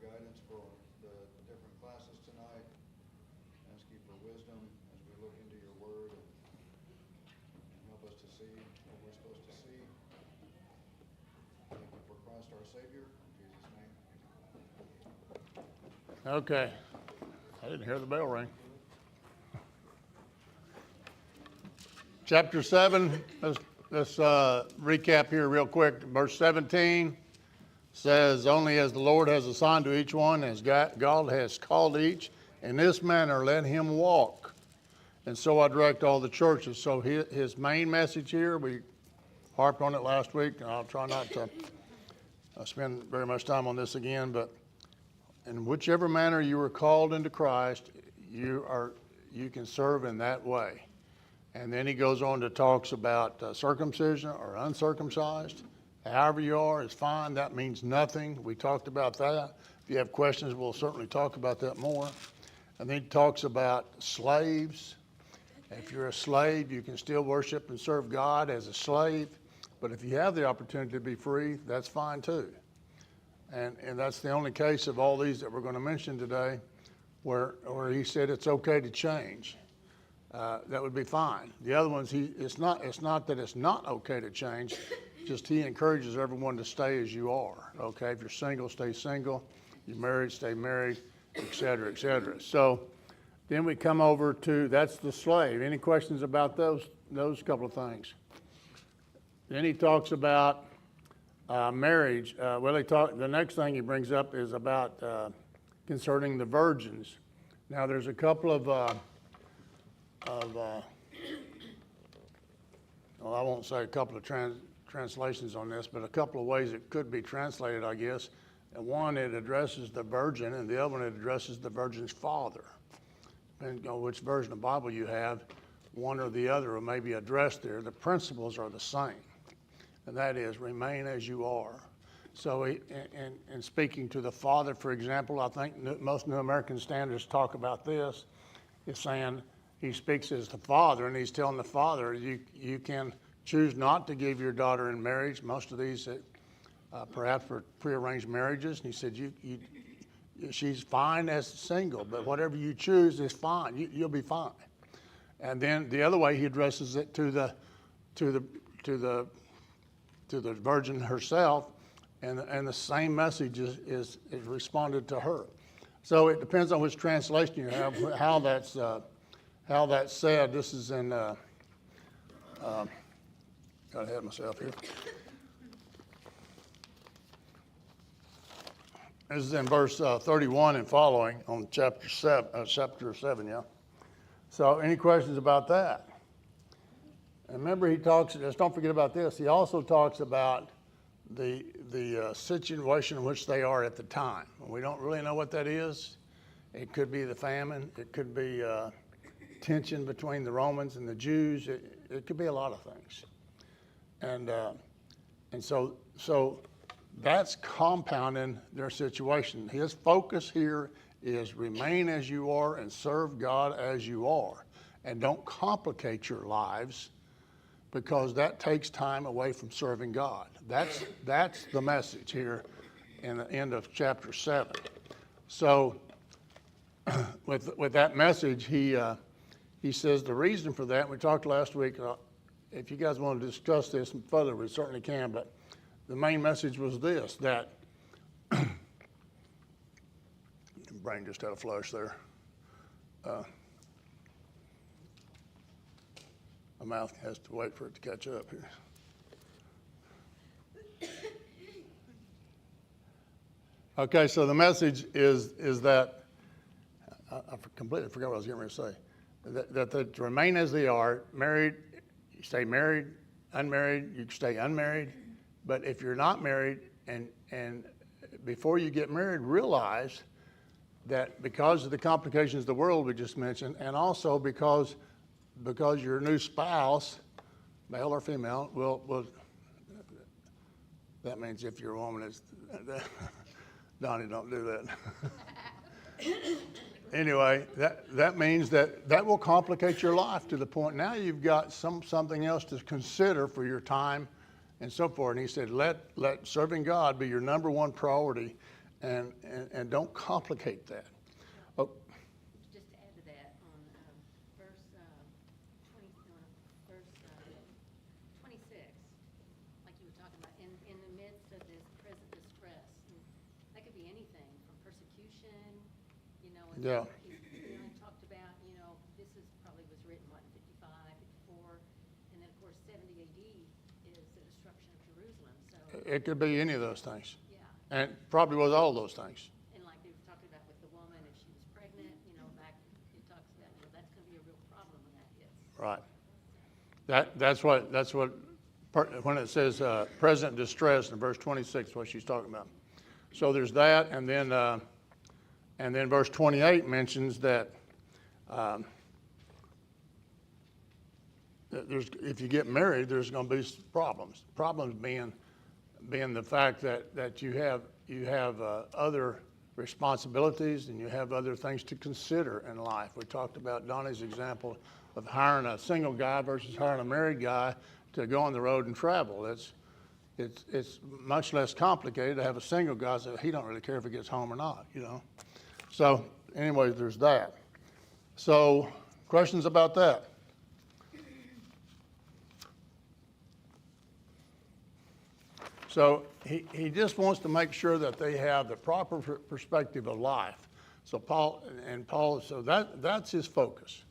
guidance for the different classes tonight. Ask you for wisdom as we look into your word and help us to see what we're supposed to see. Thank you for Christ our Savior. In Jesus' name. Okay. I didn't hear the bell ring. Chapter 7, let's recap here real quick. Verse 17 says, only as the Lord has assigned to each one, as God has called each, in this manner let him walk. And so I direct all the churches. So his main message here, we harped on it last week, and I'll try not to spend very much time on this again, but in whichever manner you were called into Christ, you can serve in that way. And then he goes on to talks about circumcision or uncircumcised. However you are is fine. That means nothing. We talked about that. If you have questions, we'll certainly talk about that more. And then he talks about slaves. If you're a slave, you can still worship and serve God as a slave. But if you have the opportunity to be free, that's fine too. And that's the only case of all these that we're going to mention today where he said it's okay to change. That would be fine. The other ones, it's not that it's not okay to change, just he encourages everyone to stay as you are. Okay, if you're single, stay single. You're married, stay married, et cetera, et cetera. So then we come over to, that's the slave. Any questions about those couple of things? Then he talks about marriage. The next thing he brings up is about concerning the virgins. Now there's a couple of well, I won't say a couple of translations on this, but a couple of ways it could be translated, I guess. And one, it addresses the virgin, and the other one, it addresses the virgin's father. Depending on which version of the Bible you have, one or the other may be addressed there. The principles are the same, and that is remain as you are. So in speaking to the father, for example, I think most New American Standards talk about this. It's saying, he speaks as the father, and he's telling the father, you can choose not to give your daughter in marriage. Most of these perhaps were prearranged marriages. And he said, she's fine as single, but whatever you choose is fine. You'll be fine. And then the other way he addresses it to the virgin herself, and the same message is responded to her. So it depends on which translation you have, how that's said. This is in, got ahead of myself here. This is in verse 31 and following on chapter 7, yeah. So any questions about that? And remember he talks, just don't forget about this, he also talks about the situation in which they are at the time. We don't really know what that is. It could be the famine. It could be tension between the Romans and the Jews. It could be a lot of things. And so that's compounding their situation. His focus here is remain as you are and serve God as you are. And don't complicate your lives, because that takes time away from serving God. That's the message here in the end of chapter 7. So with that message, he says the reason for that, we talked last week, if you guys want to discuss this further, we certainly can, but the main message was this, that brain just had a flush there. My mouth has to wait for it to catch up here. Okay, so the message is that, I completely forgot what I was getting ready to say, that they remain as they are, married, you stay married, unmarried, you stay unmarried, but if you're not married, and before you get married, realize that because of the complications of the world we just mentioned, and also because your new spouse, male or female, will that means if you're a woman, it's, Donnie, don't do that. Anyway, that means that will complicate your life to the point now you've got something else to consider for your time and so forth. And he said, let serving God be your number one priority. and don't complicate that. Oh, Just to add to that, on verse 26, like you were talking about, in the midst of this present distress, and that could be anything from persecution, and Yeah. he talked about, this is probably was written, what, in 55, 54, and then, of course, 70 AD is the destruction of Jerusalem, so, it could be any of those things, yeah. and probably was all those things. And like they were talking about with the woman, if she was pregnant, back, it talks about, that's gonna be a real problem when that hits. Right. That's what, when it says present distress in verse 26, what she's talking about. So there's that, and then verse 28 mentions that if you get married, there's going to be problems. Problems being the fact that you have other responsibilities and you have other things to consider in life. We talked about Donnie's example of hiring a single guy versus hiring a married guy to go on the road and travel. It's much less complicated to have a single guy so he don't really care if he gets home or not, So anyway, there's that. So questions about that? So he just wants to make sure that they have the proper perspective of life. So Paul, so that's his focus.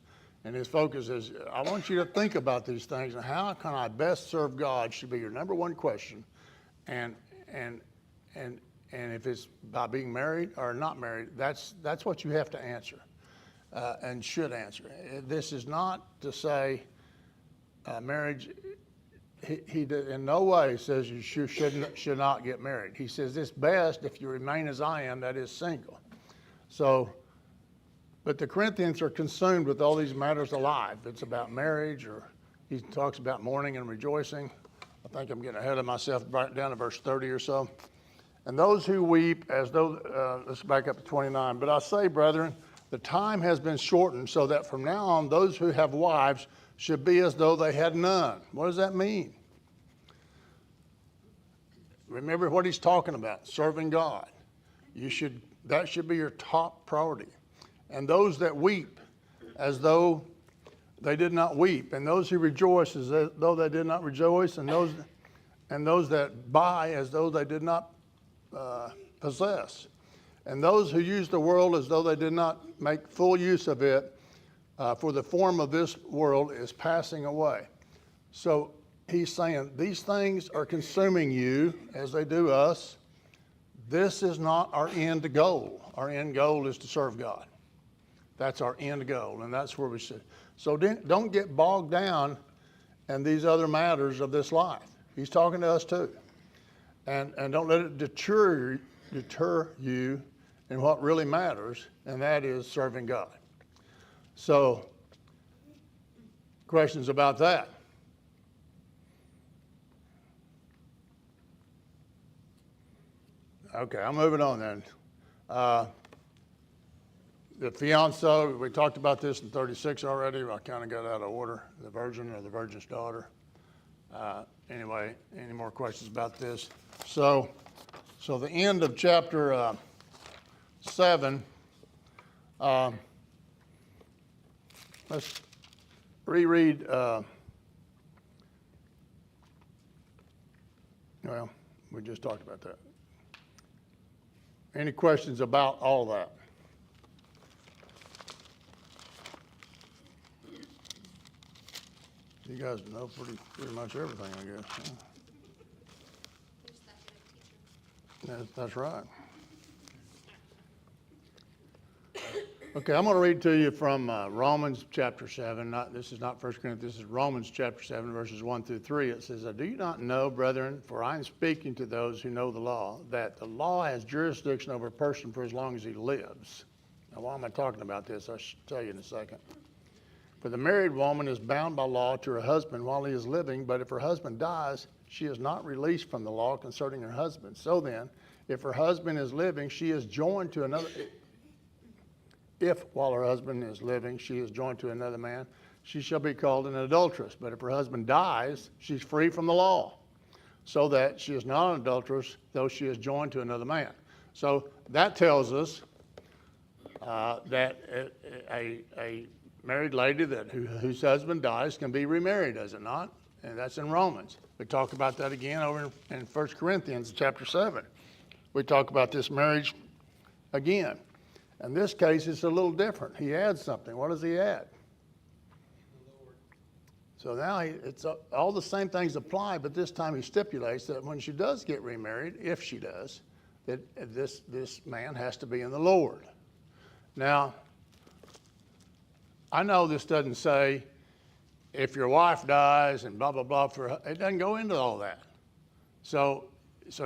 And his focus is, I want you to think about these things and how can I best serve God should be your number one question. And if it's by being married or not married, that's what you have to answer and should answer. This is not to say marriage. He in no way says you should not get married. He says it's best if you remain as I am, that is single. So, but the Corinthians are consumed with all these matters of life. It's about marriage, or he talks about mourning and rejoicing. I think I'm getting ahead of myself, right down to verse 30 or so. And those who weep as though, let's back up to 29. But I say, brethren, the time has been shortened so that from now on those who have wives should be as though they had none. What does that mean? Remember what he's talking about, serving God. That should be your top priority. And those that weep as though they did not weep, and those who rejoice as though they did not rejoice, and those that buy as though they did not possess, and those who use the world as though they did not make full use of it, for the form of this world is passing away. So he's saying these things are consuming you as they do us. This is not our end goal. Our end goal is to serve God. That's our end goal, and that's where we should. So don't get bogged down in these other matters of this life. He's talking to us too. And don't let it deter you in what really matters, and that is serving God. So, questions about that? Okay, I'm moving on then. The fiancé, we talked about this in 36 already. I kind of got out of order. The virgin or the virgin's daughter. Anyway, any more questions about this? So the end of chapter 7. Let's reread. Well, we just talked about that. Any questions about all that? You guys know pretty much everything, I guess. Huh? That's right. Okay, I'm going to read to you from Romans chapter 7. This is not 1 Corinthians, this is Romans chapter 7, verses 1 through 3. It says, do you not know, brethren, for I am speaking to those who know the law, that the law has jurisdiction over a person for as long as he lives. Now, why am I talking about this? I'll tell you in a second. For the married woman is bound by law to her husband while he is living, but if her husband dies, she is not released from the law concerning her husband. So then, if her husband is living, she is joined to another. If while her husband is living, she is joined to another man, she shall be called an adulteress. But if her husband dies, she's free from the law, so that she is not an adulteress, though she is joined to another man. So that tells us that a married lady whose husband dies can be remarried, does it not? And that's in Romans. We talk about that again over in 1 Corinthians chapter 7. We talk about this marriage again. In this case, it's a little different. He adds something. What does he add? So now it's all the same things apply, but this time he stipulates that when she does get remarried, if she does, that this man has to be in the Lord. Now, I know this doesn't say if your wife dies and blah, blah, blah. It doesn't go into all that. So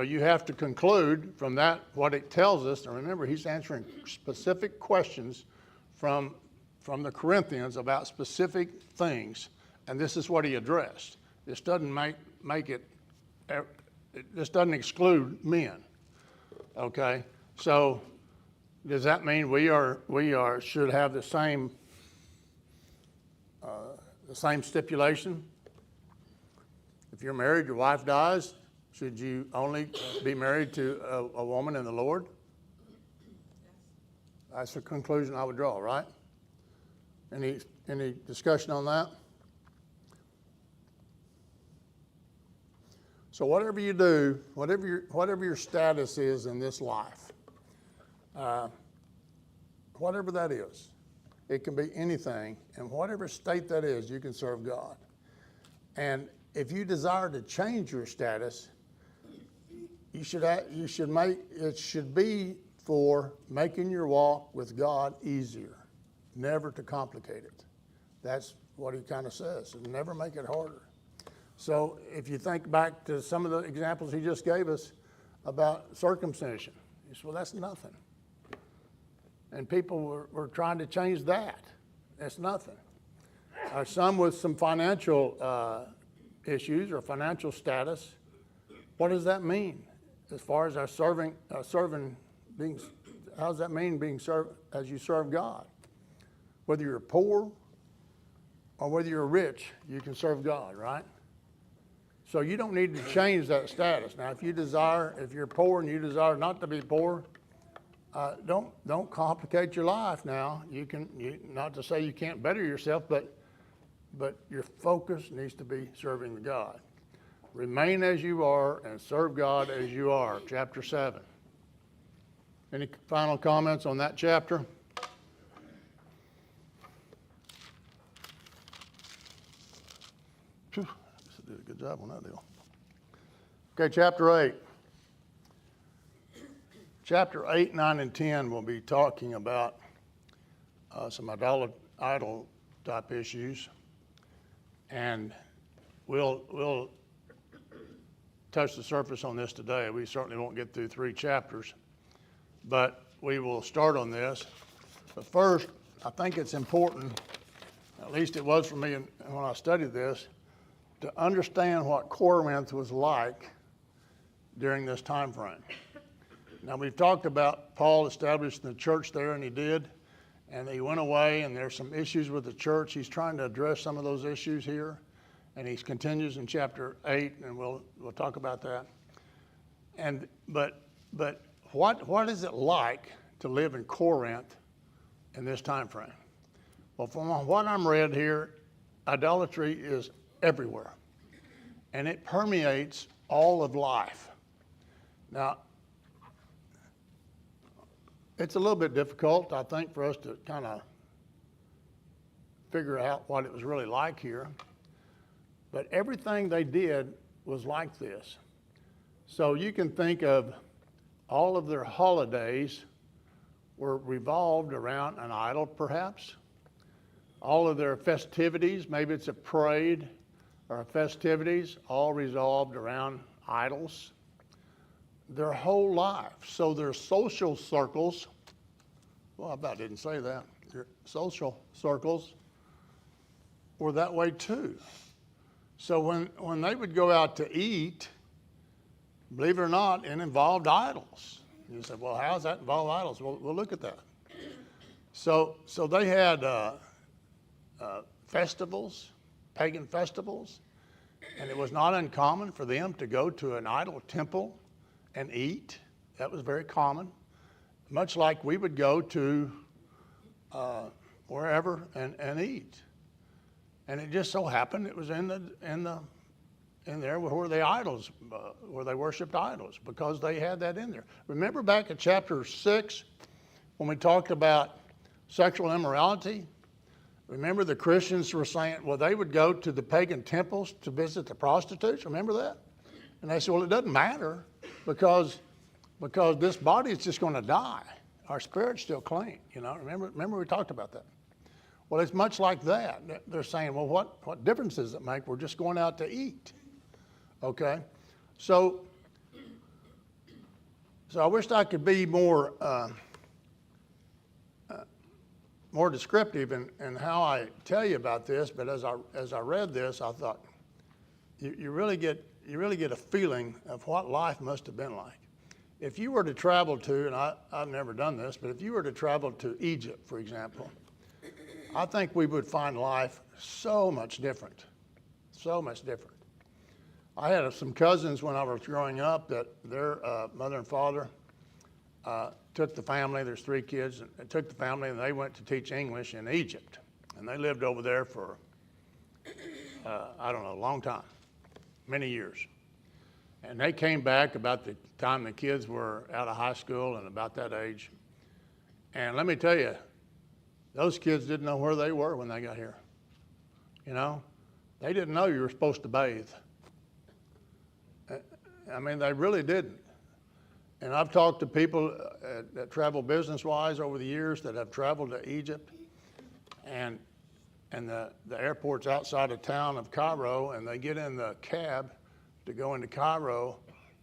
you have to conclude from that what it tells us. And remember, he's answering specific questions from the Corinthians about specific things. And this is what he addressed. This doesn't this doesn't exclude men. Okay? So does that mean we should have the same stipulation? If you're married, your wife dies, should you only be married to a woman in the Lord? That's the conclusion I would draw, right? Any discussion on that? So whatever you do, whatever your status is in this life, whatever that is, it can be anything, and whatever state that is, you can serve God. And if you desire to change your status, it should be for making your walk with God easier, never to complicate it. That's what he kind of says, and never make it harder. So if you think back to some of the examples he just gave us about circumcision, you say, well, that's nothing. And people were trying to change that. That's nothing. Some with some financial issues or financial status, what does that mean? As far as our serving being, how does that mean being served as you serve God? Whether you're poor or whether you're rich, you can serve God, right? So you don't need to change that status. Now, if you're poor and you desire not to be poor, don't complicate your life now. Not to say you can't better yourself, but your focus needs to be serving God. Remain as you are and serve God as you are, chapter 7. Any final comments on that chapter? Phew, I did a good job on that deal. Okay, chapter 8. Chapter 8, 9, and 10 will be talking about some idol type issues. And we'll touch the surface on this today. We certainly won't get through 3 chapters, but we will start on this. But first, I think it's important, at least it was for me when I studied this, to understand what Corinth was like during this time frame. Now, we've talked about Paul establishing the church there, and he did, and he went away, and there's some issues with the church. He's trying to address some of those issues here, and he continues in chapter 8, and we'll talk about that. But what is it like to live in Corinth in this time frame? Well, from what I'm read here, idolatry is everywhere, and it permeates all of life. Now, it's a little bit difficult, I think, for us to kind of figure out what it was really like here. But everything they did was like this. So you can think of all of their holidays were revolved around an idol, perhaps. All of their festivities, maybe it's a parade or festivities, all revolved around idols. Their whole life. So their social circles, well, I about didn't say that. Their social circles were that way too. So when they would go out to eat, believe it or not, it involved idols. You say, well, how does that involve idols? Well, we'll look at that. So they had festivals, pagan festivals, and it was not uncommon for them to go to an idol temple and eat. That was very common. much like we would go to wherever and eat. And it just so happened it was in there where the idols, where they worshipped idols, because they had that in there. Remember back in chapter 6 when we talked about sexual immorality? Remember the Christians were saying, well, they would go to the pagan temples to visit the prostitutes. Remember that? And they said, well, it doesn't matter because this body is just going to die. Our spirit's still clean. You know, remember we talked about that. Well, it's much like that. They're saying, well, what difference does it make? We're just going out to eat. Okay? So I wished I could be more descriptive in how I tell you about this, but as I read this, I thought you really get a feeling of what life must have been like. If you were to travel to, and I've never done this, but if you were to travel to Egypt, for example, I think we would find life so much different, so much different. I had some cousins when I was growing up that their mother and father took the family, there's 3 kids, and took the family and they went to teach English in Egypt. And they lived over there for, I don't know, a long time, many years. And they came back about the time the kids were out of high school and about that age. And let me tell you, those kids didn't know where they were when they got here. You know, they didn't know you were supposed to bathe. I mean, they really didn't. And I've talked to people that travel business-wise over the years that have traveled to Egypt, and the airport's outside of town of Cairo, and they get in the cab to go into Cairo,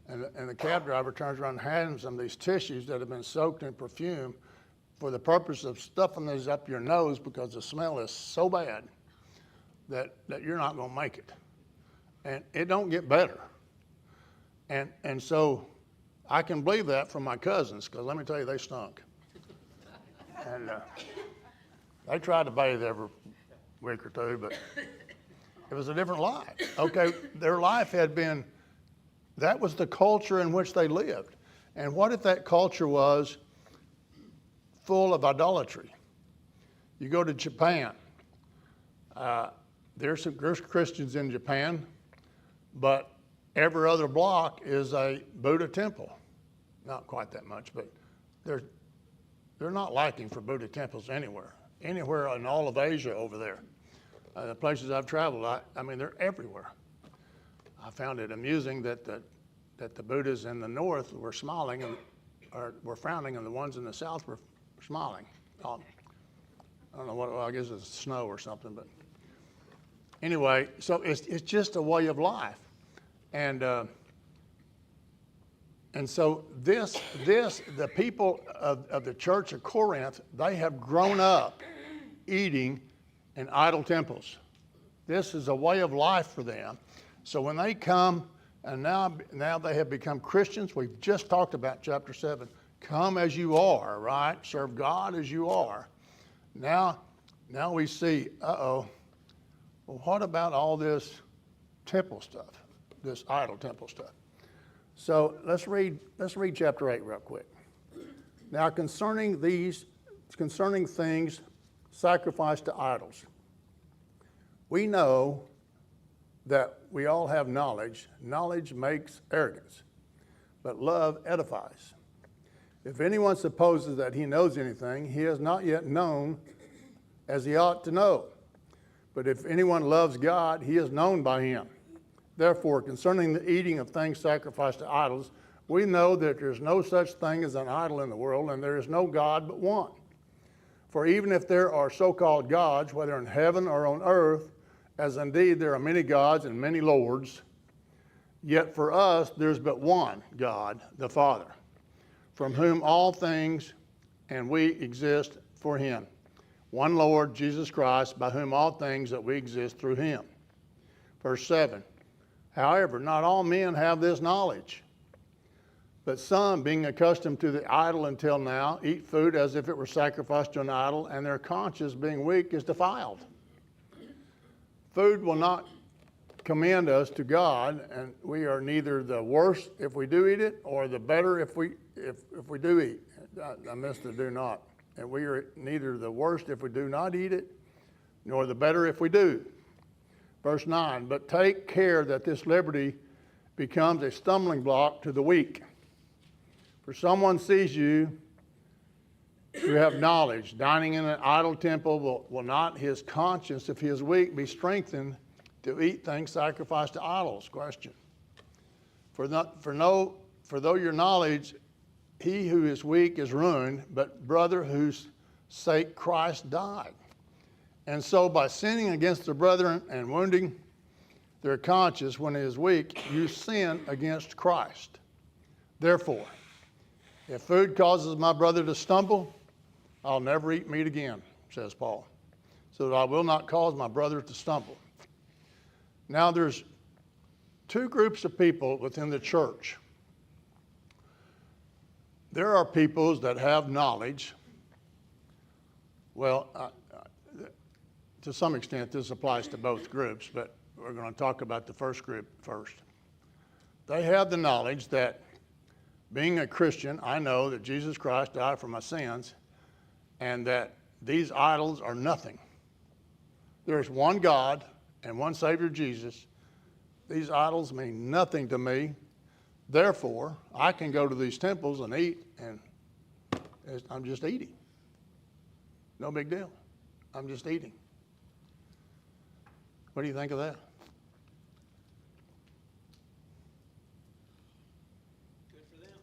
and the cab driver turns around and hands them these tissues that have been soaked in perfume for the purpose of stuffing these up your nose because the smell is so bad that you're not going to make it. And it don't get better. And so I can believe that from my cousins, because let me tell you, they stunk. And they tried to bathe every week or two, but it was a different life. Okay, their life had been, that was the culture in which they lived. And what if that culture was full of idolatry? You go to Japan. There's Christians in Japan, but every other block is a Buddha temple. Not quite that much, but they're not lacking for Buddha temples anywhere in all of Asia over there. The places I've traveled, I mean, they're everywhere. I found it amusing that the Buddhas in the north were smiling or were frowning, and the ones in the south were smiling. I don't know what, well, I guess it's snow or something, but anyway, so it's just a way of life. And so the people of the church of Corinth, they have grown up eating in idol temples. This is a way of life for them. So when they come, and now they have become Christians, we've just talked about chapter 7. Come as you are, right? Serve God as you are. Now we see, well, what about all this temple stuff, this idol temple stuff? So let's read chapter 8 real quick. Now concerning things sacrificed to idols, we know that we all have knowledge. Knowledge makes arrogance, but love edifies. If anyone supposes that he knows anything, he has not yet known as he ought to know. But if anyone loves God, he is known by him. Therefore, concerning the eating of things sacrificed to idols, we know that there is no such thing as an idol in the world, and there is no God but one. For even if there are so-called gods, whether in heaven or on earth, as indeed there are many gods and many lords, yet for us there's but one God, the Father, from whom all things and we exist for him. One Lord, Jesus Christ, by whom all things that we exist through him. Verse 7. However, not all men have this knowledge, but some, being accustomed to the idol until now, eat food as if it were sacrificed to an idol, and their conscience, being weak, is defiled. Food will not commend us to God, and we are neither the worse if we do eat it, or the better if we do eat. I missed the do not. And we are neither the worst if we do not eat it, nor the better if we do. Verse 9, but take care that this liberty becomes a stumbling block to the weak. For someone sees you who have knowledge, dining in an idol temple, will not his conscience, if he is weak, be strengthened to eat things sacrificed to idols? Question. For though your knowledge, he who is weak is ruined, but brother whose sake Christ died. And so by sinning against the brethren and wounding their conscience when he is weak, you sin against Christ. Therefore, if food causes my brother to stumble, I'll never eat meat again, says Paul, so that I will not cause my brother to stumble. Now there's two groups of people within the church. There are peoples that have knowledge. Well, to some extent, this applies to both groups, but we're going to talk about the first group first. They have the knowledge that being a Christian, I know that Jesus Christ died for my sins and that these idols are nothing. There's one God and one Savior, Jesus. These idols mean nothing to me. Therefore, I can go to these temples and eat, and I'm just eating. No big deal. I'm just eating. What do you think of that? Good for them.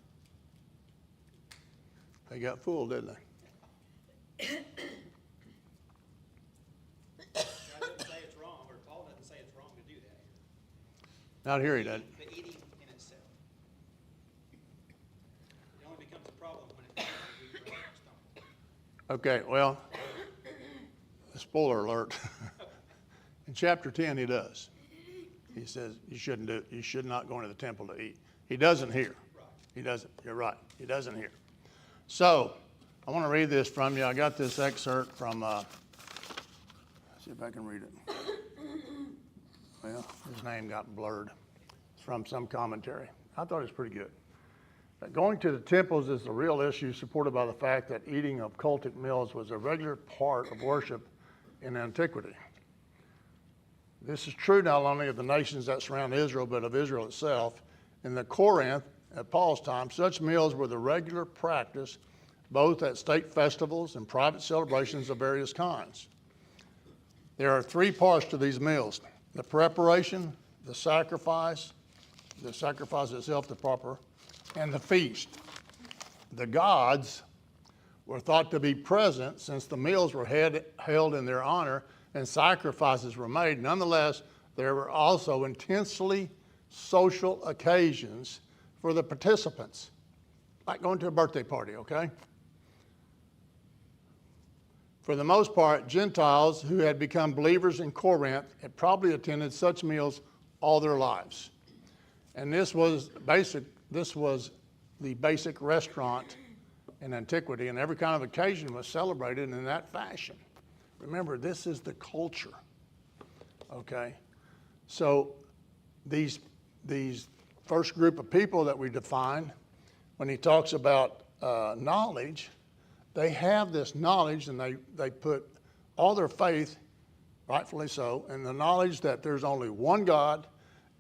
They got fooled, didn't they? God doesn't say it's wrong, or Paul doesn't say it's wrong to do that. Not here he doesn't. The eating in itself. It only becomes a problem when it becomes weak or stumble. Okay, well, spoiler alert. In chapter 10, he does. He says you shouldn't do it. You should not go into the temple to eat. He doesn't here. Right. He doesn't. You're right. He doesn't here. So I want to read this from you. I got this excerpt from, let's see if I can read it. Well, his name got blurred. It's from some commentary. I thought it was pretty good. That going to the temples is a real issue supported by the fact that eating of cultic meals was a regular part of worship in antiquity. This is true not only of the nations that surround Israel, but of Israel itself. In the Corinth, at Paul's time, such meals were the regular practice both at state festivals and private celebrations of various kinds. There are three parts to these meals: the preparation, the sacrifice itself, the proper, and the feast. The gods were thought to be present since the meals were held in their honor and sacrifices were made. Nonetheless, there were also intensely social occasions for the participants, like going to a birthday party, okay? For the most part, Gentiles who had become believers in Corinth had probably attended such meals all their lives. And this was the basic restaurant in antiquity, and every kind of occasion was celebrated in that fashion. Remember, this is the culture, okay? So these first group of people that we define, when he talks about knowledge, they have this knowledge, and they put all their faith, rightfully so, in the knowledge that there's only one God,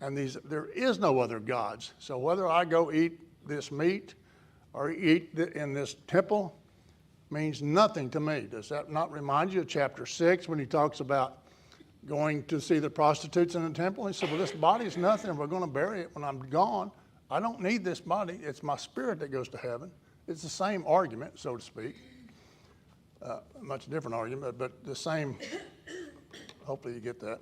and there is no other gods. So whether I go eat this meat or eat in this temple means nothing to me. Does that not remind you of chapter 6 when he talks about going to see the prostitutes in the temple? He said, well, this body is nothing. We're going to bury it when I'm gone. I don't need this body. It's my spirit that goes to heaven. It's the same argument, so to speak. Much different argument, but the same. Hopefully you get that.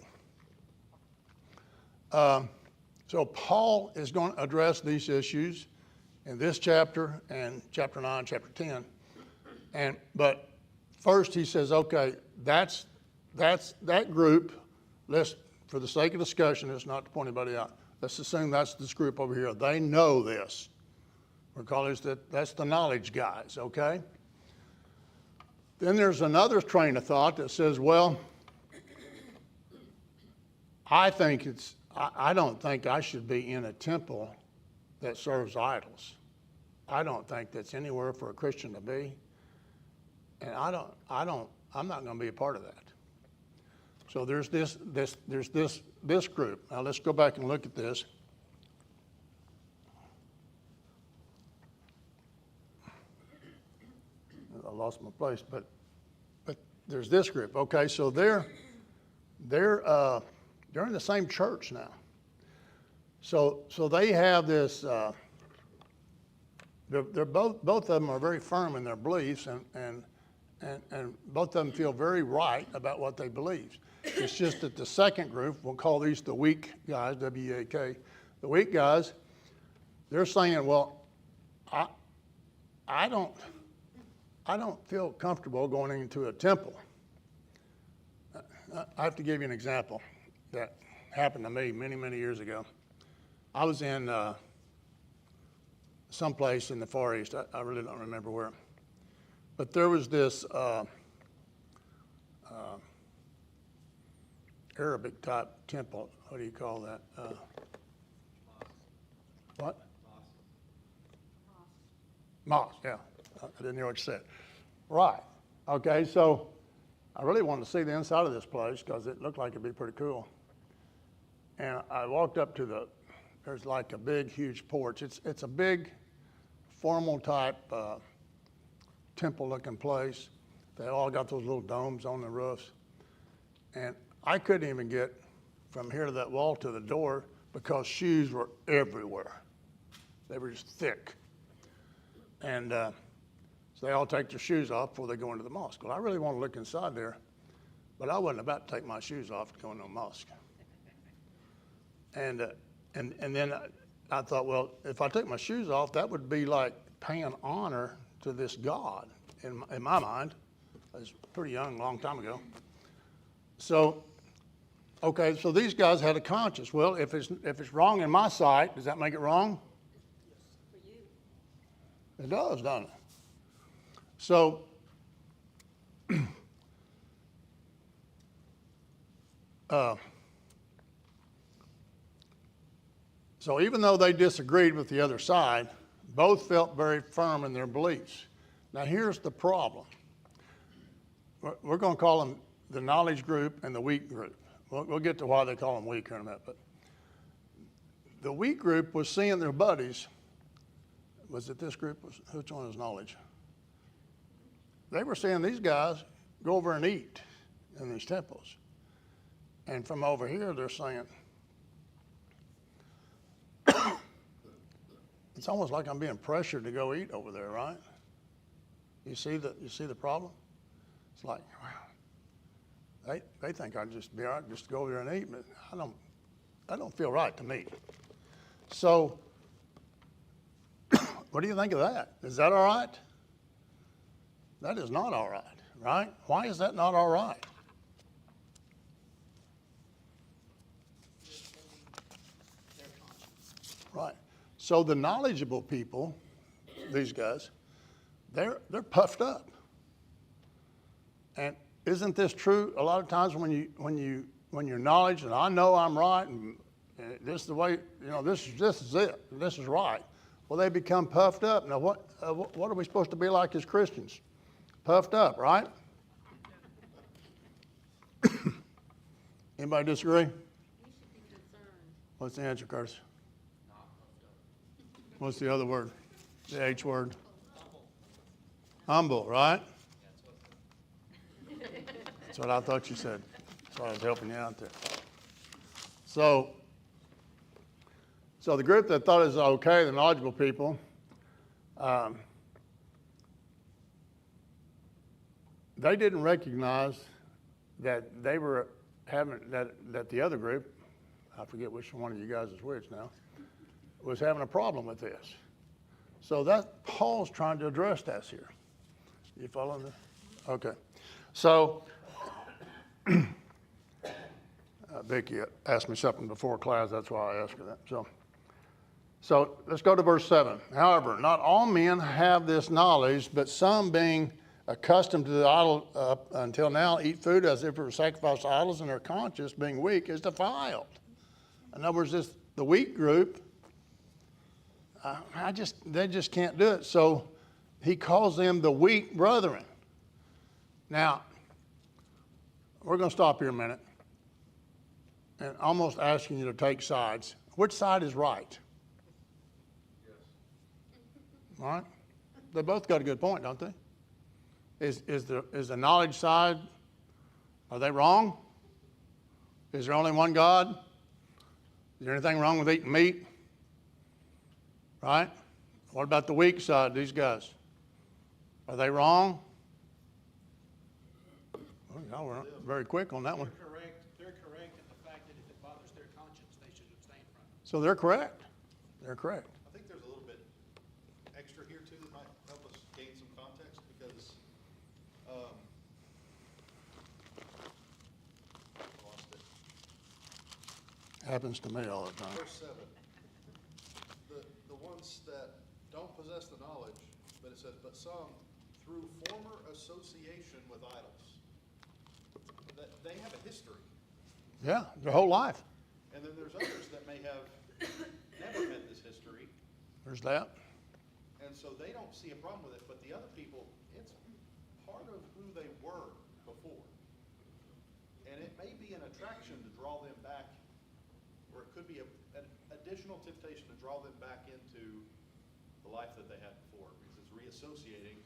So Paul is going to address these issues in this chapter and chapter 9, chapter 10. But first he says, okay, that's that group. Let's, for the sake of discussion, it's not to point anybody out. Let's assume that's this group over here. They know this. We'll call it that's the knowledge guys, okay? Then there's another train of thought that says, well, I don't think I should be in a temple that serves idols. I don't think that's anywhere for a Christian to be. And I'm not going to be a part of that. So there's this group. Now let's go back and look at this. I lost my place, but there's this group. Okay, so they're in the same church now. So they have this. They're both of them are very firm in their beliefs, and both of them feel very right about what they believe. It's just that the second group, we'll call these the weak guys, W-E-A-K, the weak guys, they're saying, well, I don't feel comfortable going into a temple. I have to give you an example that happened to me many, many years ago. I was in someplace in the Far East. I really don't remember where. But there was this Arabic type temple. What do you call that? What? Mosque, yeah. I didn't hear what you said. Right. Okay, so I really wanted to see the inside of this place because it looked like it'd be pretty cool. And I walked up to there's like a big, huge porch. It's a big, formal type temple-looking place. They all got those little domes on the roofs. And I couldn't even get from here to that wall to the door because shoes were everywhere. They were just thick. And so they all take their shoes off before they go into the mosque. Well, I really want to look inside there, but I wasn't about to take my shoes off to go into a mosque. And then I thought, well, if I took my shoes off, that would be like paying honor to this God in my mind. I was pretty young, a long time ago. So, okay, so these guys had a conscience. Well, if it's wrong in my sight, does that make it wrong? For you. It does, doesn't it? So, so even though they disagreed with the other side, both felt very firm in their beliefs. Now here's the problem. We're going to call them the knowledge group and the weak group. We'll get to why they call them weak here in a minute. But the weak group was seeing their buddies. Was it this group? Which one is knowledge? They were seeing these guys go over and eat in these temples. And from over here, they're saying, it's almost like I'm being pressured to go eat over there, right? You see the problem? It's like, wow, they think I'd just be all right, just go over there and eat, but I don't feel right to me. So, what do you think of that? Is that all right? That is not all right, right? Why is that not all right? Right. So the knowledgeable people, these guys, they're puffed up. And isn't this true a lot of times when you're knowledge and I know I'm right and this is the way, this is it, this is right. Well, they become puffed up. Now, what are we supposed to be like as Christians? Puffed up, right? Anybody disagree? You should be concerned. What's the answer, Curtis? What's the other word? The H word? Humble, right? That's what I thought you said. That's why I was helping you out there. So the group that thought it was okay, the knowledgeable people, they didn't recognize that they were having, that the other group, I forget which one of you guys is which now, was having a problem with this. So that Paul's trying to address that here. You following this? Okay. So Vicki asked me something before class, that's why I asked her that. So let's go to verse 7. However, not all men have this knowledge, but some being accustomed to the idol until now eat food as if it were sacrificed to idols, and their conscience, being weak, is defiled. In other words, the weak group, They just can't do it. So he calls them the weak brethren. Now, we're going to stop here a minute and almost asking you to take sides. Which side is right? Yes. All right? They both got a good point, don't they? Is the knowledge side, are they wrong? Is there only one God? Is there anything wrong with eating meat? Right? What about the weak side, these guys? Are they wrong? Well, y'all were very quick on that one. They're correct in the fact that if it bothers their conscience, they should abstain from it. So they're correct. They're correct. I think there's a little bit extra here too that might help us gain some context because, lost it. Happens to me all the time. Verse 7, the ones that don't possess the knowledge, but it says, but some through former association with idols. That they have a history. Yeah, their whole life. And then there's others that may have never had this history. There's that. And so they don't see a problem with it, but the other people, it's part of who they were before. And it may be an attraction to draw them back, or it could be an additional temptation to draw them back into the life that they had before, because it's reassociating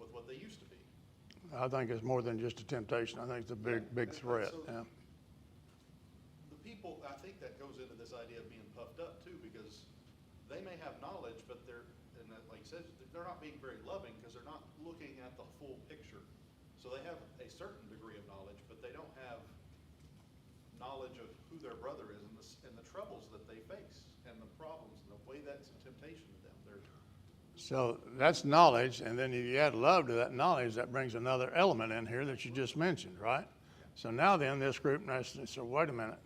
with what they used to be. I think it's more than just a temptation. I think it's a big And threat. so Yeah. The people, I think that goes into this idea of being puffed up too, because they may have knowledge, but like you said, they're not being very loving because they're not looking at the full picture. So they have a certain degree of knowledge, but they don't have knowledge of who their brother is and the troubles that they face and the problems and the way that's a temptation to them. So that's knowledge, and then if you add love to that knowledge, that brings another element in here that you just mentioned, right? So now then, this group, so wait a minute.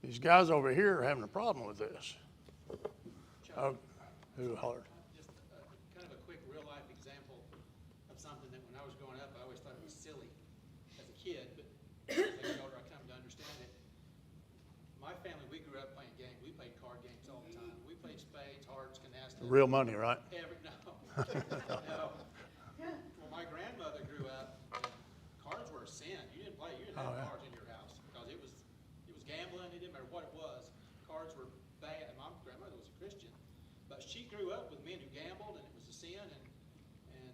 These guys over here are having a problem with this. Oh, who hollered? Just kind of a quick real-life example of something that when I was growing up, I always thought it was silly as a kid, but as I get older, I come to understand it. My family, we grew up playing games. We played card games all the time. We played spades, hearts, canasta. Real money, right? No. Well, my grandmother grew up, and cards were a sin. You didn't Oh, have yeah. cards in your house because it was gambling. It didn't matter what it was. Cards were bad. My grandmother was a Christian, but she grew up with men who gambled, and it was a sin. And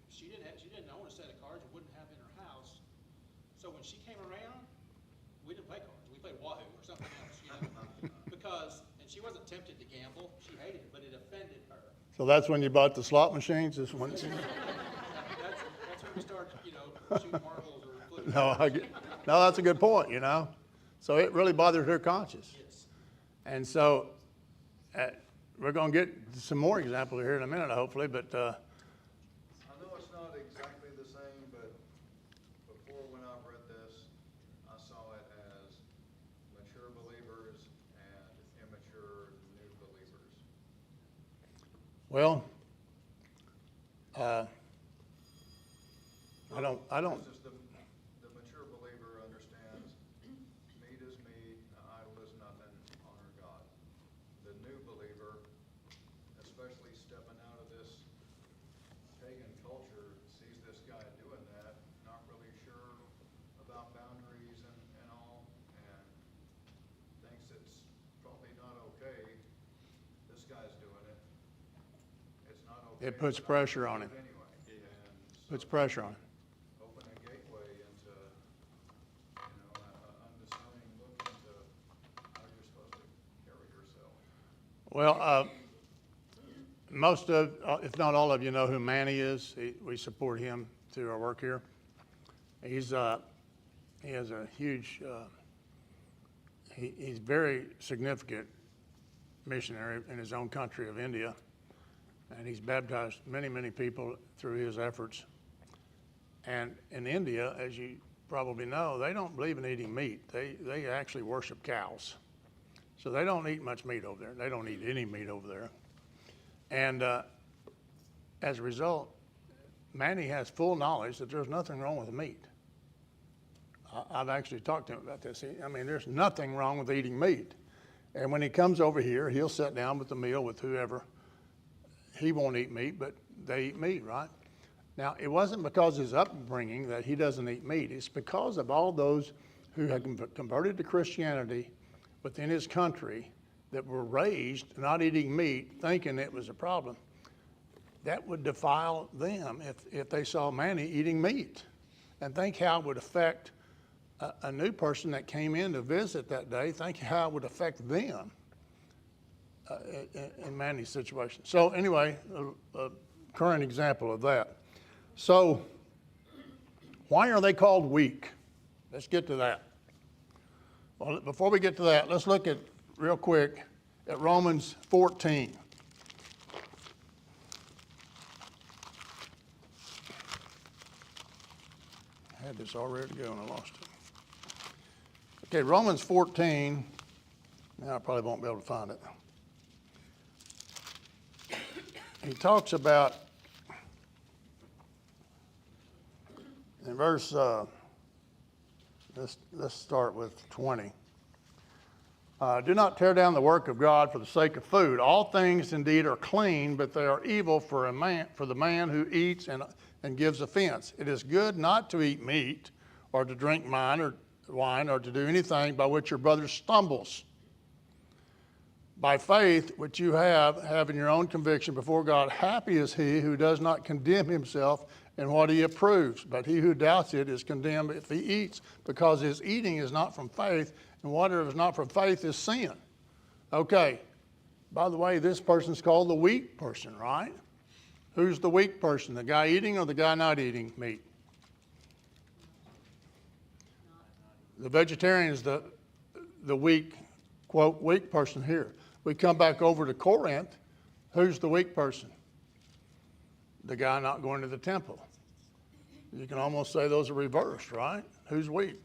she didn't own a set of cards and wouldn't have in her house. So when she came around, we didn't play cards. We played Wahoo or something else, and she wasn't tempted to gamble. She hated it, but it offended her. So that's when you bought the slot machines? This one? That's when we started, shooting marbles or flipping. No, that's a good point, So it really bothers her conscience. Yes. And so we're going to get some more examples here in a minute, hopefully, but I know it's not exactly the same, but before when I read this, I saw it as mature believers and immature new believers. well, I don't, It's just the mature believer understands meat is meat, an idol is nothing, honor God. The new believer, especially stepping out of this pagan culture, sees this guy doing that, not really sure about boundaries and all, and thinks it's probably not okay. This guy's doing it. It's not okay. It puts but I'm pressure gonna on do him. it anyway. And puts so- pressure on it. open a gateway into, an undiscerning look into how you're supposed to carry yourself. Well, most of, if not all of you know who Manny is. We support him through our work here. He has a huge, he's very significant missionary in his own country of India. And he's baptized many, many people through his efforts. And in India, as you probably know, they don't believe in eating meat. They actually worship cows. So they don't eat much meat over there. They don't eat any meat over there. And as a result, Manny has full knowledge that there's nothing wrong with meat. I've actually talked to him about this. There's nothing wrong with eating meat. And when he comes over here, he'll sit down with the meal with whoever. He won't eat meat, but they eat meat, right? Now, it wasn't because of his upbringing that he doesn't eat meat. It's because of all those who had converted to Christianity within his country that were raised not eating meat, thinking it was a problem. That would defile them if they saw Manny eating meat. And think how it would affect a new person that came in to visit that day. Think how it would affect them in Manny's situation. So anyway, a current example of that. So why are they called weak? Let's get to that. Well, before we get to that, let's look at real quick at Romans 14. I had this all ready to go and I lost it. Okay, Romans 14. Now I probably won't be able to find it. He talks about, in verse, let's start with 20. Do not tear down the work of God for the sake of food. All things indeed are clean, but they are evil for the man who eats and gives offense. It is good not to eat meat or to drink wine or to do anything by which your brother stumbles. By faith, which you have in your own conviction before God, happy is he who does not condemn himself in what he approves, but he who doubts it is condemned if he eats, because his eating is not from faith, and whatever is not from faith is sin. Okay, by the way, this person's called the weak person, right? Who's the weak person, the guy eating or the guy not eating meat? The vegetarian is the weak, quote, weak person here. We come back over to Corinth. Who's the weak person? The guy not going to the temple. You can almost say those are reversed, right? Who's weak?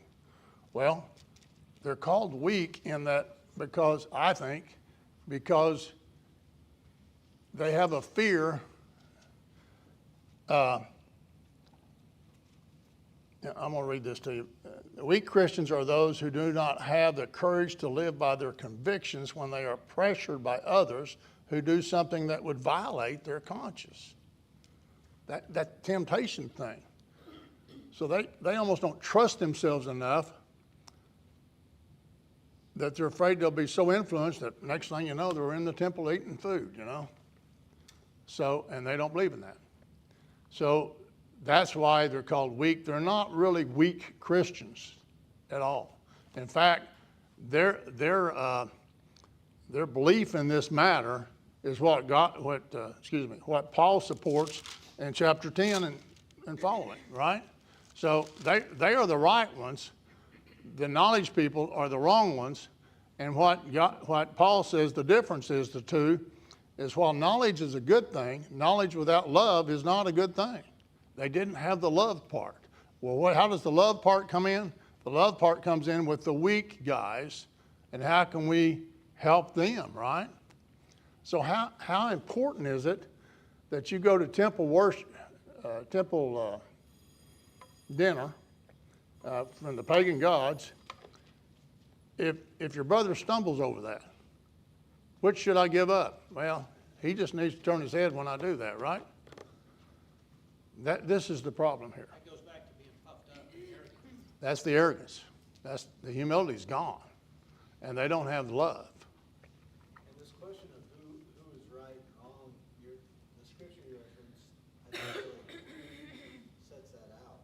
Well, they're called weak in that because they have a fear. I'm going to read this to you. Weak Christians are those who do not have the courage to live by their convictions when they are pressured by others who do something that would violate their conscience. That temptation thing. So they almost don't trust themselves enough that they're afraid they'll be so influenced that next thing you know, they're in the temple eating food, you know. So, and they don't believe in that. So that's why they're called weak. They're not really weak Christians at all. In fact, their belief in this matter is what Paul supports in chapter 10 and following, right? So they are the right ones. The knowledge people are the wrong ones. And what Paul says the difference is the two is while knowledge is a good thing, knowledge without love is not a good thing. They didn't have the love part. Well, how does the love part come in? The love part comes in with the weak guys, and how can we help them, right? So how important is it that you go to temple worship, dinner from the pagan gods, if your brother stumbles over that? Which should I give up? Well, he just needs to turn his head when I do that, right? This is the problem here. That goes back to being puffed up and arrogant. That's the arrogance. That's the humility's gone, and they don't have love. And this question of who is right and wrong, the scripture you referenced, I think really sets that out.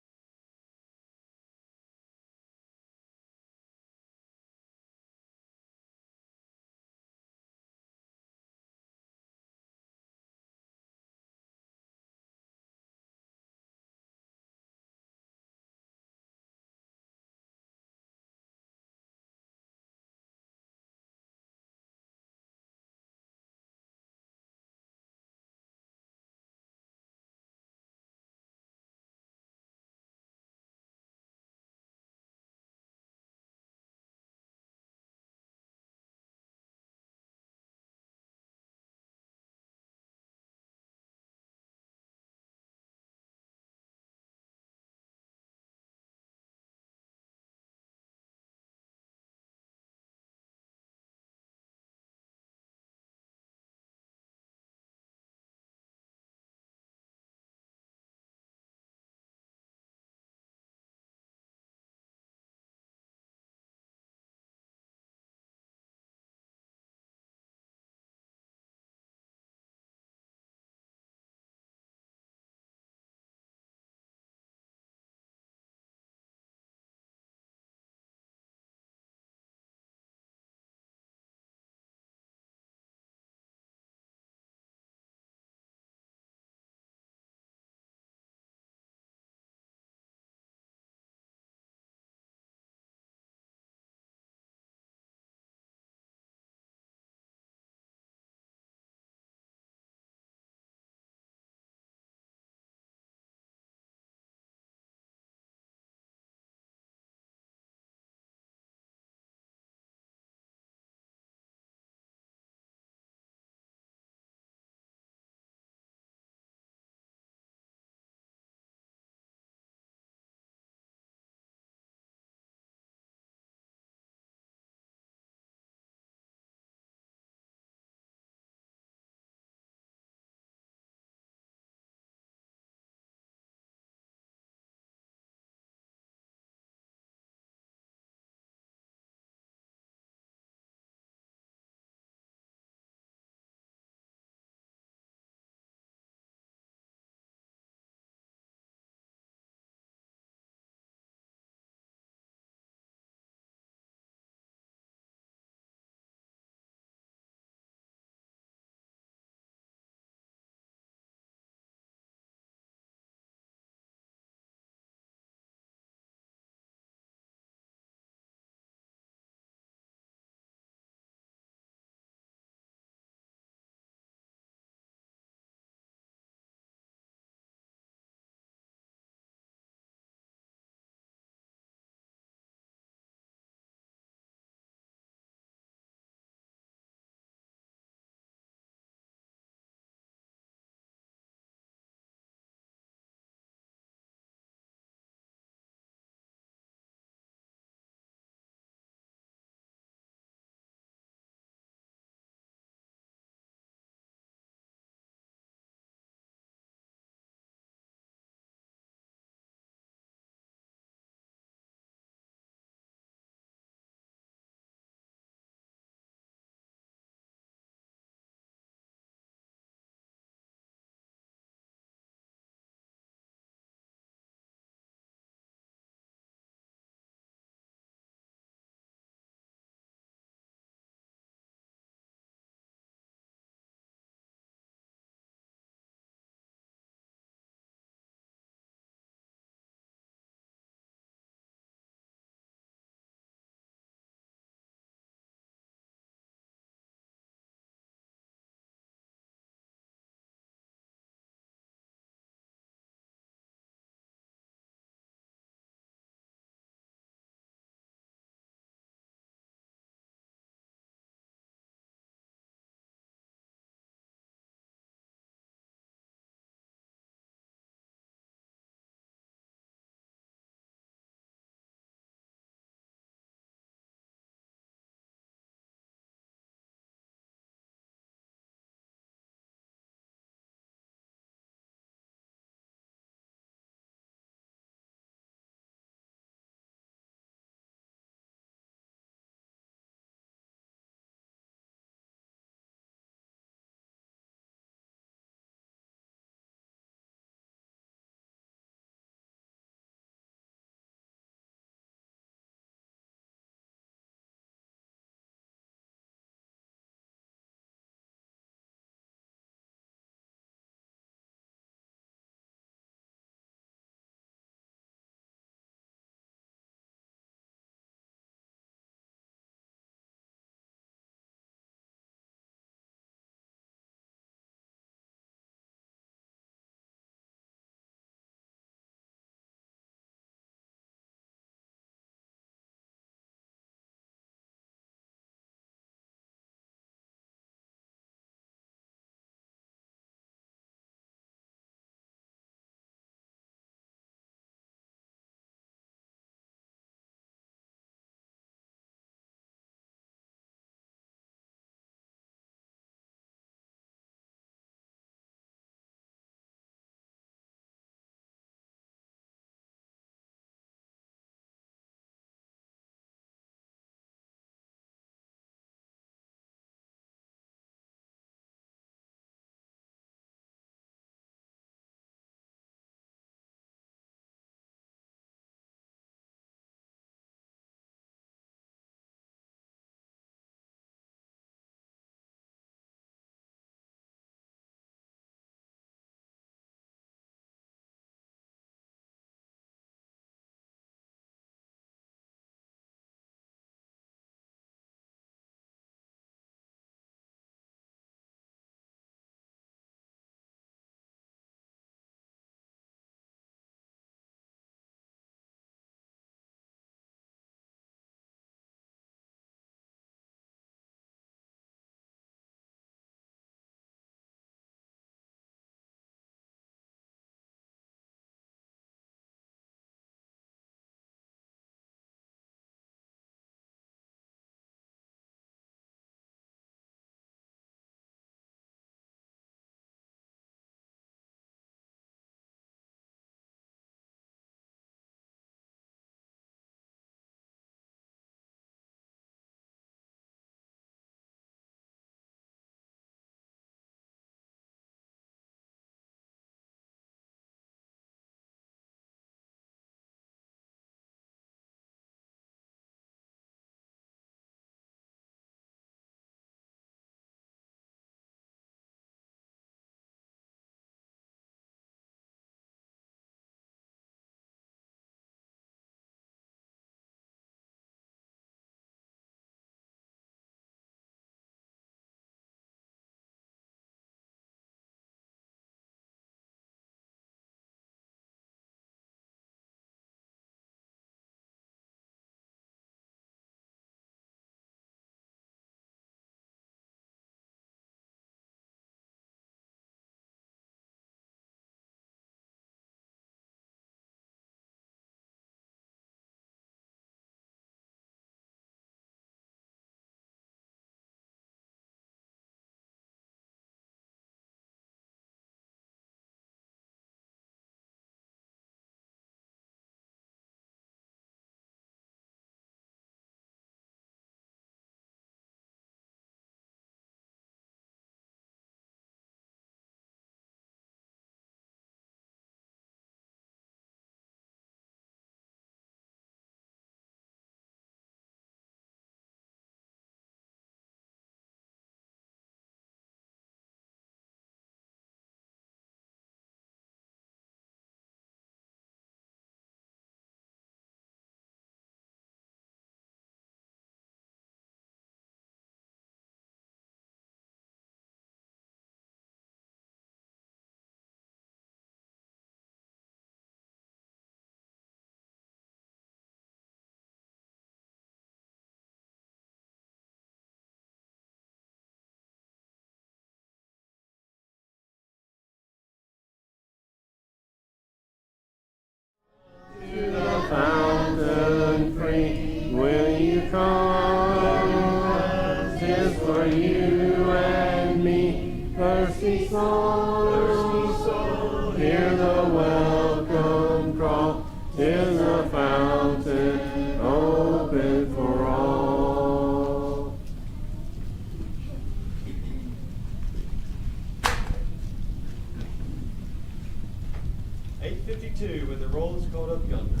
yonder.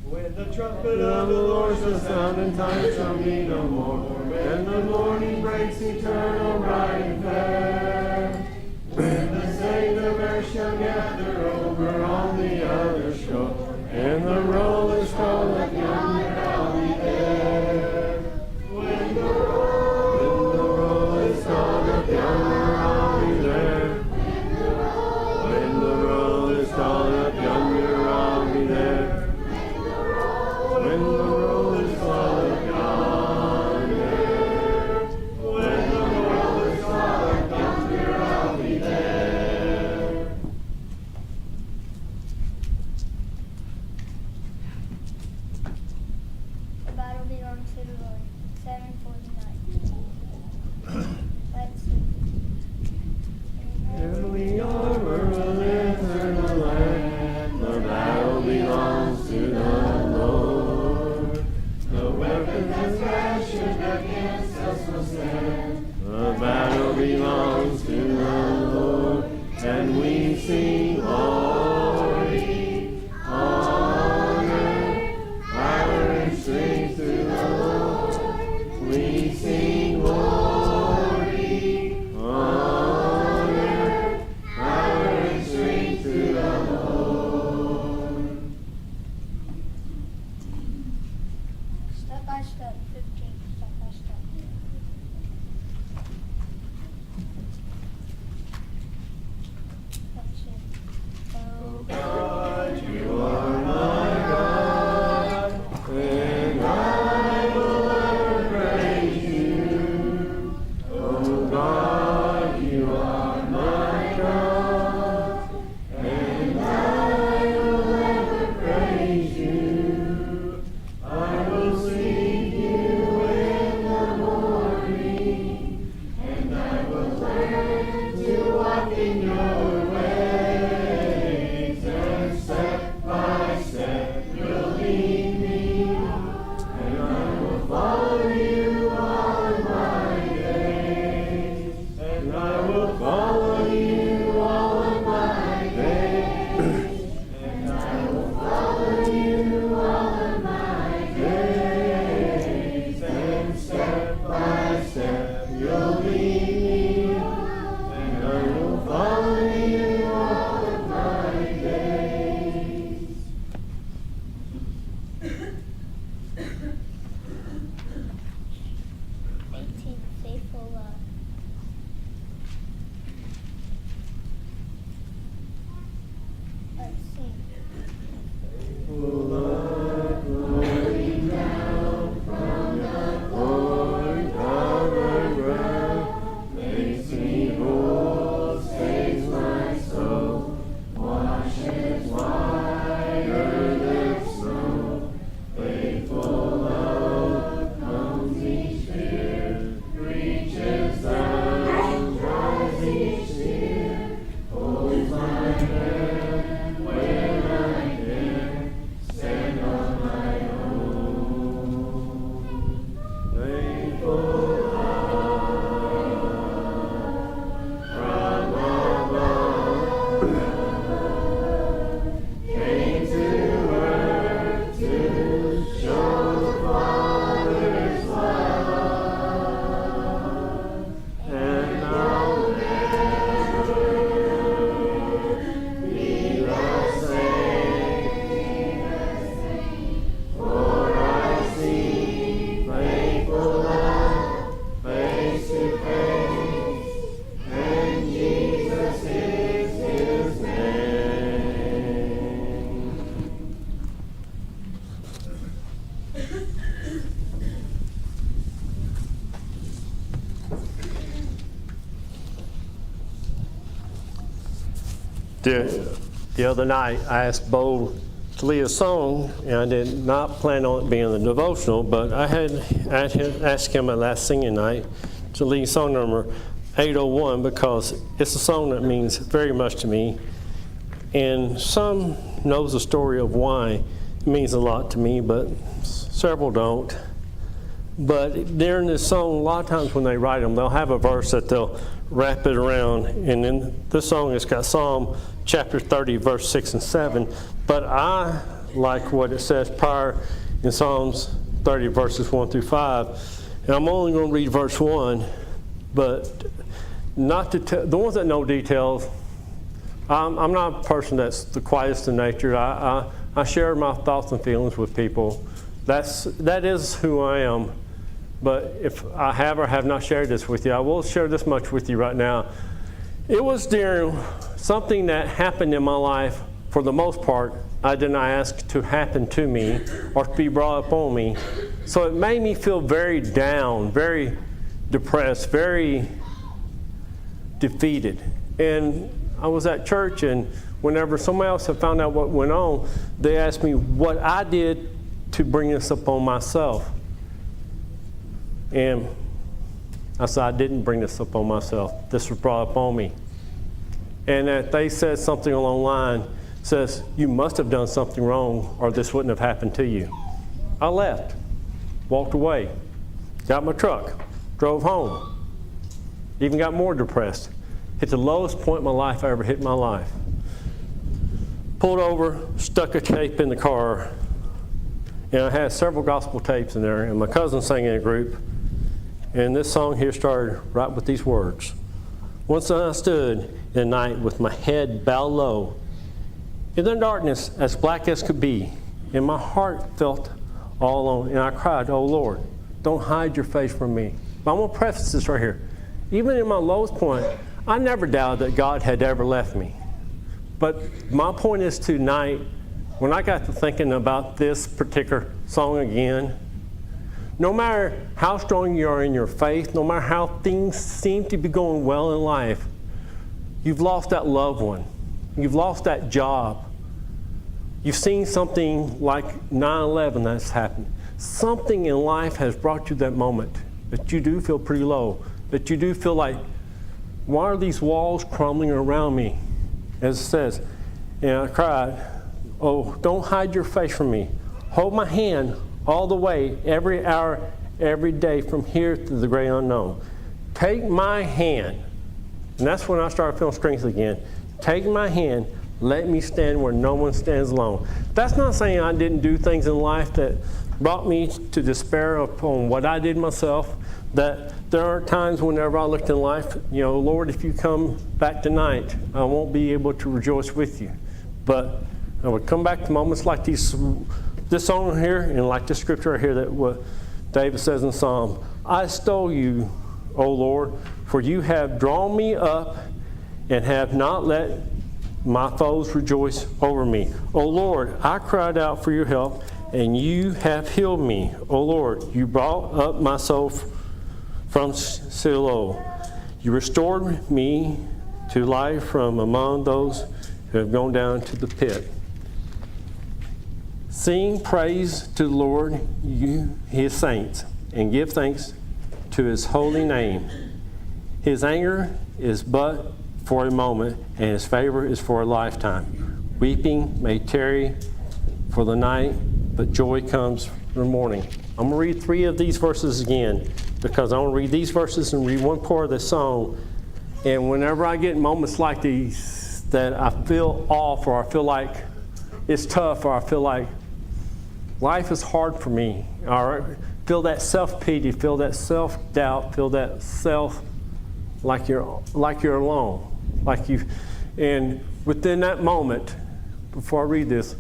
When the trumpet of the Lord shall sound and time shall be no more, when the morning breaks eternal, bright and fair, when the saved of earth shall gather over on the other shore, and the roll is called up yonder, I'll be there. When the roll is called up yonder, I'll be there. When the roll is called up yonder, I'll be there. When the roll is called up yonder, when the roll is called up yonder, I'll be there. The battle belongs to the Lord. 749. Let's sing. Heavenly armor will enter the land. The battle belongs to the Lord. The weapons that's fashioned against us will stand. The battle belongs to the Lord. And we sing glory, honor, power and strength to the Lord. We sing glory, honor, power and strength to the Lord. Step by step. 15. Step by step. Let's sing. Oh God, you are my God, and I will ever praise you. Oh God, you are my God, and I will ever praise you. I will sing you in the morning, and I will learn to walk in your ways, and step by step you'll lead me, and I will follow you all my days, and I will follow you all my days, and I will follow you all my days, and step by step you'll lead me, and I will follow you all my days. 18. Faithful love. Let's sing. Lord, covered ground, makes me whole, saves my soul, washes whiter than snow. Faithful love comes each year, reaches down, dries each tear, holds my hand when I can't stand on my own. Faithful love from above came to earth to show the Father's love, and I'll never be the same, for I see faithful love face to face, and Jesus is his name. The other night, I asked Bo to lead a song, and I did not plan on it being the devotional, but I had asked him at last singing night to lead song number 801 because it's a song that means very much to me. And some knows the story of why it means a lot to me, but several don't. But during this song, a lot of times when they write them, they'll have a verse that they'll wrap it around. And in this song, it's got Psalm chapter 30, verse 6 and 7. But I like what it says prior in Psalms 30, verses 1 through 5. And I'm only going to read verse 1, but not to the ones that know details. I'm not a person that's the quietest in nature. I share my thoughts and feelings with people. That is who I am. But if I have or have not shared this with you, I will share this much with you right now. It was during something that happened in my life, for the most part, I did not ask to happen to me or to be brought up on me. So it made me feel very down, very depressed, very defeated. And I was at church, and whenever somebody else had found out what went on, they asked me what I did to bring this upon myself. And I said, I didn't bring this upon myself. This was brought upon me. And that they said something along the line, says, you must have done something wrong or this wouldn't have happened to you. I left, walked away, got my truck, drove home, even got more depressed. Hit the lowest point in my life I ever hit in my life. Pulled over, stuck a tape in the car, and I had several gospel tapes in there, and my cousin sang in a group, and this song here started right with these words. Once I stood in the night with my head bowed low, in the darkness as black as could be, and my heart felt all alone, and I cried, oh Lord, don't hide your face from me. But I'm going to preface this right here. Even in my lowest point, I never doubted that God had ever left me. But my point is tonight, when I got to thinking about this particular song again, no matter how strong you are in your faith, no matter how things seem to be going well in life, you've lost that loved one. You've lost that job. You've seen something like 9/11 that's happened. Something in life has brought you that moment that you do feel pretty low, that you do feel like, why are these walls crumbling around me? As it says, and I cried, oh, don't hide your face from me. Hold my hand all the way, every hour, every day from here to the great unknown. Take my hand. And that's when I started feeling strength again. Take my hand, let me stand where no one stands alone. That's not saying I didn't do things in life that brought me to despair upon what I did myself, that there are times whenever I looked in life, Lord, if you come back tonight, I won't be able to rejoice with you. But I would come back to moments like this song here, and like the scripture right here that what David says in Psalm, I stole you, O Lord, for you have drawn me up and have not let my foes rejoice over me. O Lord, I cried out for your help, and you have healed me. O Lord, you brought up my soul from Sheol. You restored me to life from among those who have gone down to the pit. Sing praise to the Lord, you his saints, and give thanks to his holy name. His anger is but for a moment, and his favor is for a lifetime. Weeping may tarry for the night, but joy comes in the morning. I'm going to read 3 of these verses again, because I want to read these verses and read one part of the song. And whenever I get moments like these that I feel off, or I feel like it's tough, or I feel like life is hard for me, or feel that self-pity, feel that self-doubt, feel that like you're alone, and within that moment, before I read this,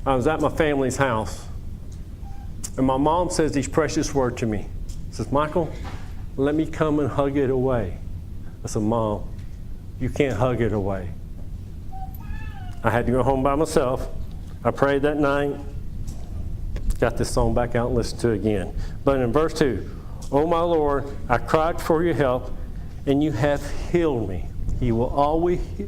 I was at my family's house, and my mom says these precious words to me. She says, Michael, let me come and hug it away. I said, Mom, you can't hug it away. I had to go home by myself. I prayed that night, got this song back out and listened to it again. But in verse 2, oh my Lord, I cried for your help, and you have healed me. He will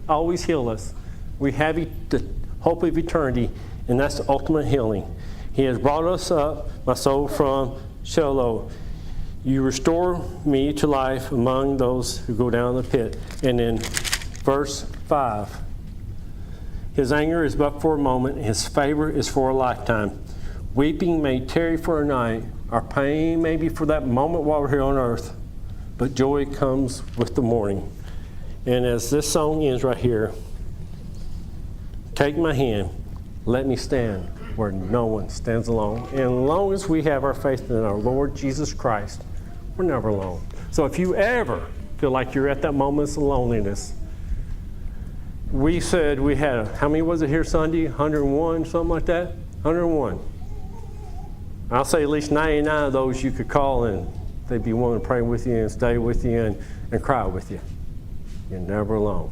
always heal us. We have the hope of eternity, and that's the ultimate healing. He has brought us up, my soul, from Sheol. You restore me to life among those who go down the pit. And in verse 5, his anger is but for a moment, his favor is for a lifetime. Weeping may tarry for a night, our pain maybe for that moment while we're here on earth, but joy comes with the morning. And as this song ends right here, take my hand, let me stand where no one stands alone. And as long as we have our faith in our Lord Jesus Christ, we're never alone. So if you ever feel like you're at that moment of loneliness, we said we had, how many was it here Sunday? 101, something like that? 101. I'll say at least 99 of those you could call and they'd be willing to pray with you and stay with you and cry with you. You're never alone.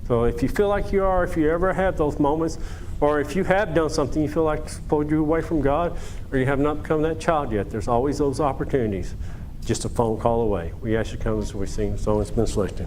So if you feel like you are, if you ever have those moments, or if you have done something you feel like pulled you away from God, or you have not become that child yet, there's always those opportunities, just a phone call away. We ask you to come as we sing the song that's been selected.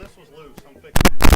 this was loose. I'm fixing this.